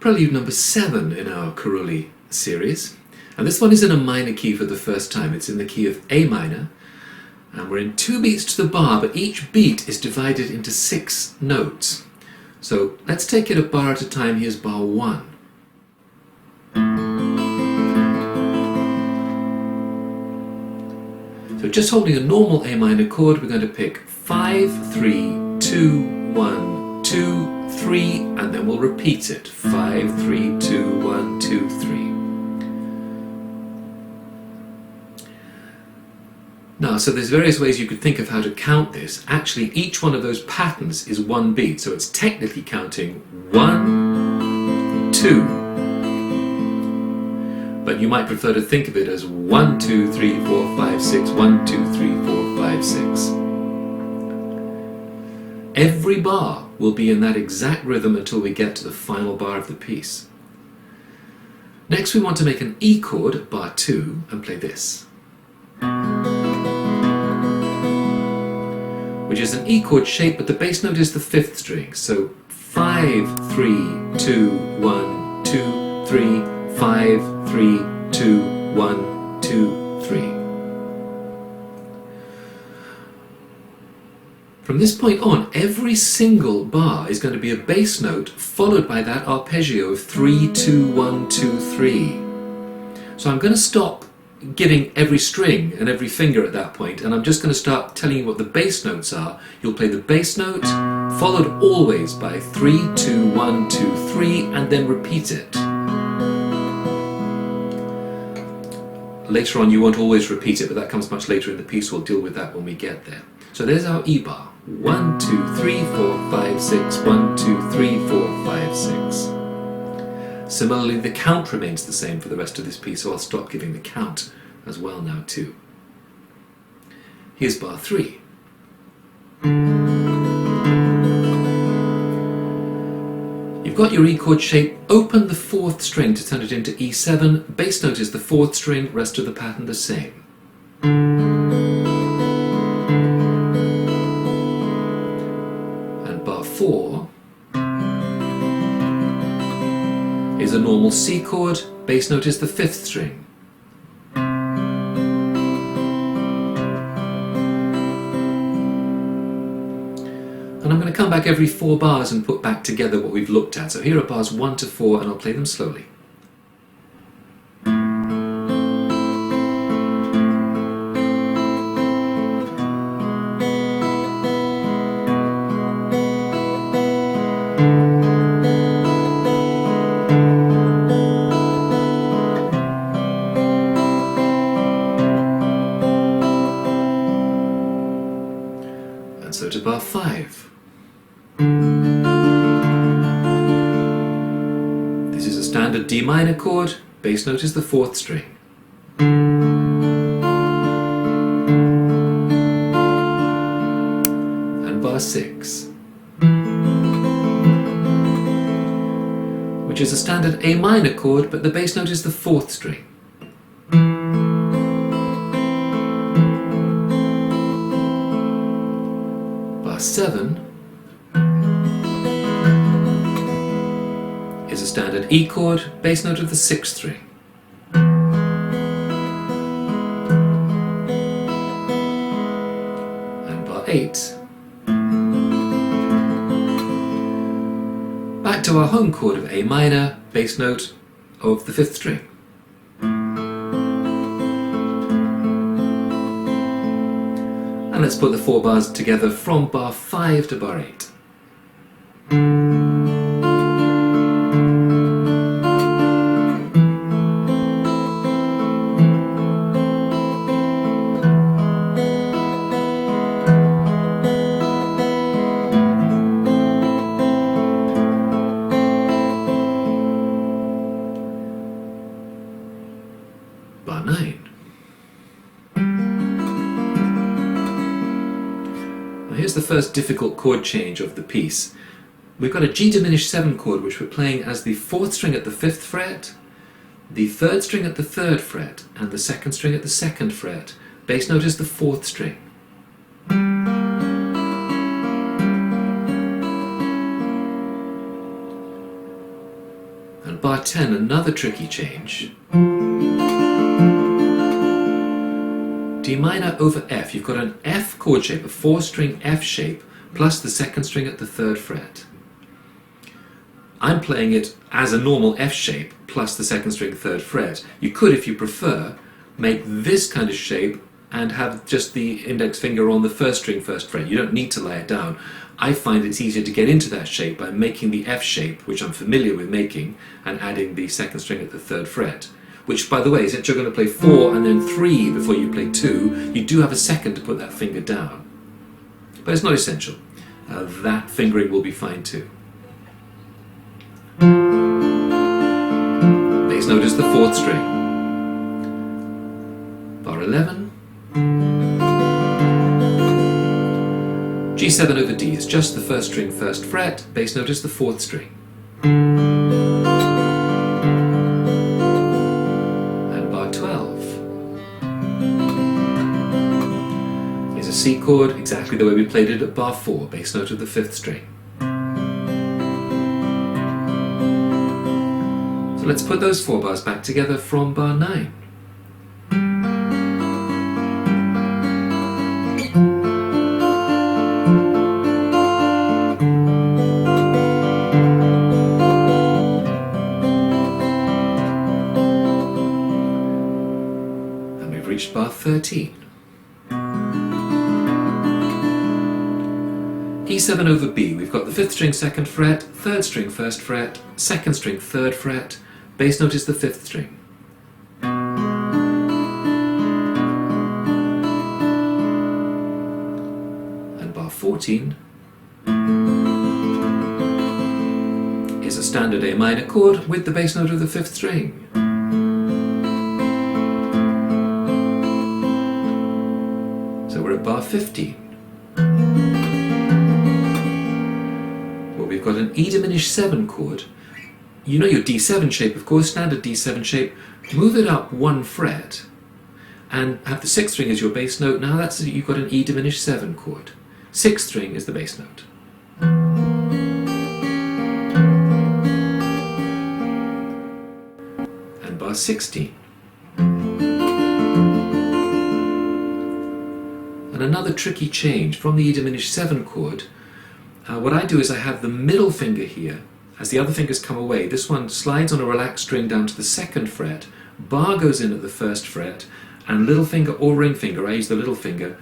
Prelude number 7 in our Carulli series, and this one is in a minor key for the first time. It's in the key of A minor, and we're in 2 beats to the bar, but each beat is divided into 6 notes. So let's take it a bar at a time. Here's bar 1. So just holding a normal A minor chord, we're going to pick 5, 3, 2, 1, 2, 3, and then we'll repeat it. 5, 3, 2, 1, 2, 3. Now, so there's various ways you could think of how to count this. Actually, each one of those patterns is 1 beat, so it's technically counting 1, 2. But you might prefer to think of it as 1, 2, 3, 4, 5, 6, 1, 2, 3, 4, 5, 6. Every bar will be in that exact rhythm until we get to the final bar of the piece. Next we want to make an E chord at bar 2 and play this, which is an E chord shape, but the bass note is the 5th string. So 5, 3, 2, 1, 2, 3, 5, 3, 2, 1, 2, 3. From this point on, every single bar is going to be a bass note followed by that arpeggio of 3, 2, 1, 2, 3. So I'm going to stop giving every string and every finger at that point, and I'm just going to start telling you what the bass notes are. You'll play the bass note, followed always by 3, 2, 1, 2, 3, and then repeat it. Later on you won't always repeat it, but that comes much later in the piece. We'll deal with that when we get there. So there's our E bar. 1, 2, 3, 4, 5, 6, 1, 2, 3, 4, 5, 6. Similarly, the count remains the same for the rest of this piece, so I'll stop giving the count as well now too. Here's bar 3. You've got your E chord shape. Open the 4th string to turn it into E7. Bass note is the 4th string, rest of the pattern the same. And bar 4 is a normal C chord. Bass note is the 5th string. And I'm going to come back every 4 bars and put back together what we've looked at. So here are bars 1 to 4, and I'll play them slowly. And so to bar 5. This is a standard D minor chord, bass note is the 4th string. And bar 6, which is a standard A minor chord, but the bass note is the 4th string. Bar 7 is a standard E chord, bass note of the 6th string. And bar 8. Back to our home chord of A minor, bass note of the 5th string. And let's put the 4 bars together from bar 5 to bar 8. Bar 9. Now here's the first difficult chord change of the piece. We've got a G diminished 7 chord which we're playing as the 4th string at the 5th fret, the 3rd string at the 3rd fret, and the 2nd string at the 2nd fret. Bass note is the 4th string. bar 10, another tricky change. D minor over F. You've got an F chord shape, a 4-string F shape, plus the 2nd string at the 3rd fret. I'm playing it as a normal F shape, plus the 2nd string, 3rd fret. You could, if you prefer, make this kind of shape and have just the index finger on the 1st string, 1st fret. You don't need to lay it down. I find it's easier to get into that shape by making the F shape, which I'm familiar with making, and adding the 2nd string at the 3rd fret. Which, by the way, since you're going to play 4 and then 3 before you play 2, you do have a second to put that finger down. But it's not essential. That fingering will be fine too. Bass note is the 4th string. Bar 11. G7 over D is just the 1st string, 1st fret. Bass note is the 4th string. And bar 12 is a C chord, exactly the way we played it at bar 4. Bass note of the 5th string. So let's put those 4 bars back together from bar 9. Reached bar 13. E7 over B, we've got the 5th string 2nd fret, 3rd string 1st fret, 2nd string 3rd fret, bass note is the 5th string. And bar 14 is a standard A minor chord with the bass note of the 5th string. We're at bar 15. Well, we've got an E diminished 7 chord. You know your D7 shape, of course, standard D7 shape. Move it up 1 fret and have the 6th string as your bass note. Now you've got an E diminished 7 chord. 6th string is the bass note. And bar 16. And another tricky change from the E diminished 7 chord. What I do is I have the middle finger here. As the other fingers come away, this one slides on a relaxed string down to the 2nd fret, bar goes in at the 1st fret, and little finger or ring finger, I use the little finger,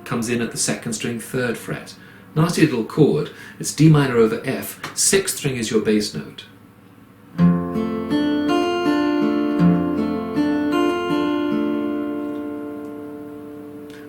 comes in at the 2nd string, 3rd fret. Nasty little chord. It's D minor over F. 6th string is your bass note.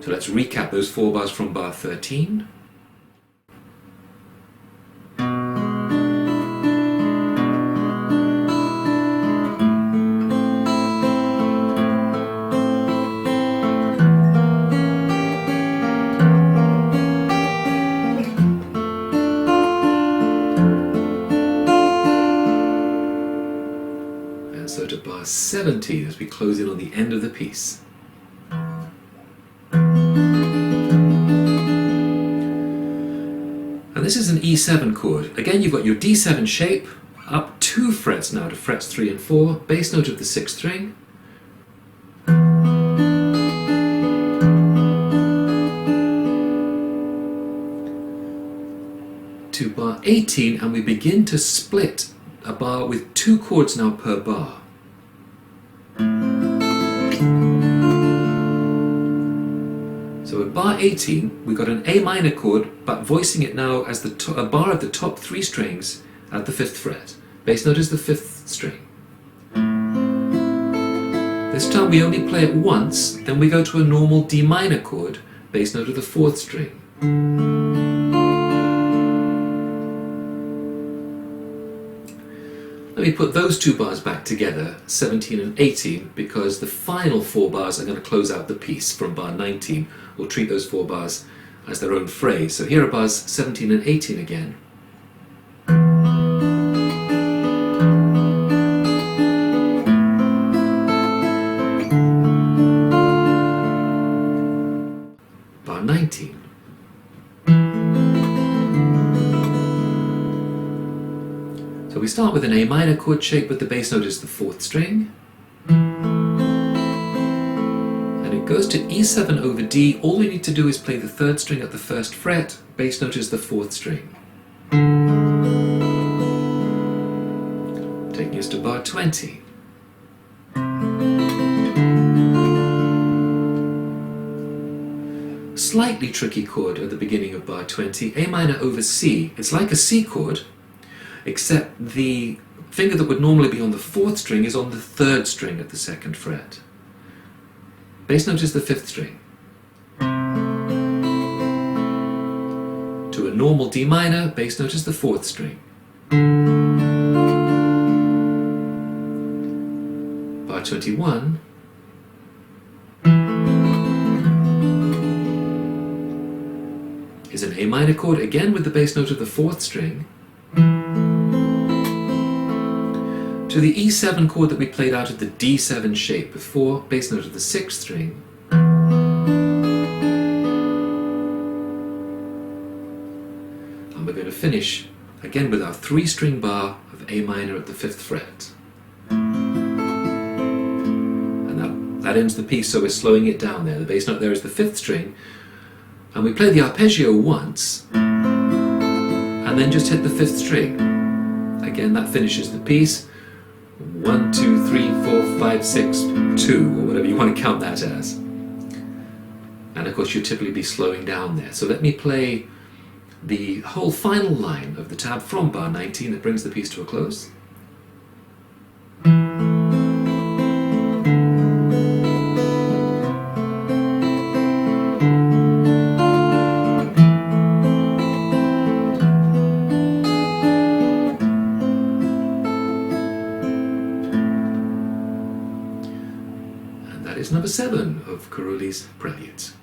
So let's recap those 4 bars from bar 13. And so to bar 17 as we close in on the end of the piece. This is an E7 chord. Again, you've got your D7 shape, up 2 frets now to frets 3 and 4, bass note of the 6th string. To bar 18, and we begin to split a bar with 2 chords now per bar. So at bar 18, we've got an A minor chord, but voicing it now as a bar of the top 3 strings at the 5th fret. Bass note is the 5th string. This time we only play it once, then we go to a normal D minor chord, bass note of the 4th string. Let me put those 2 bars back together, 17 and 18, because the final 4 bars are going to close out the piece from bar 19. We'll treat those 4 bars as their own phrase. So here are bars 17 and 18 again. Bar 19. So we start with an A minor chord shape, but the bass note is the 4th string. And it goes to E7 over D. All we need to do is play the 3rd string at the 1st fret. Bass note is the 4th string. Taking us to bar 20. Slightly tricky chord at the beginning of bar 20, A minor over C. It's like a C chord, except the finger that would normally be on the 4th string is on the 3rd string at the 2nd fret. Bass note is the 5th string. To a normal D minor, bass note is the 4th string. Bar 21. Is an A minor chord, again with the bass note of the 4th string, to the E7 chord that we played out of the D7 shape before, bass note of the 6th string, and we're going to finish again with our 3-string bar of A minor at the 5th fret. And that ends the piece, so we're slowing it down there. The bass note there is the 5th string, and we play the arpeggio once, and then just hit the 5th string. Again, that finishes the piece. 1, 2, 3, 4, 5, 6, 2, or whatever you want to count that as. And of course, you'll typically be slowing down there. So let me play the whole final line of the tab from bar 19 that brings the piece to a close. That is number 7 of Carulli's Preludes.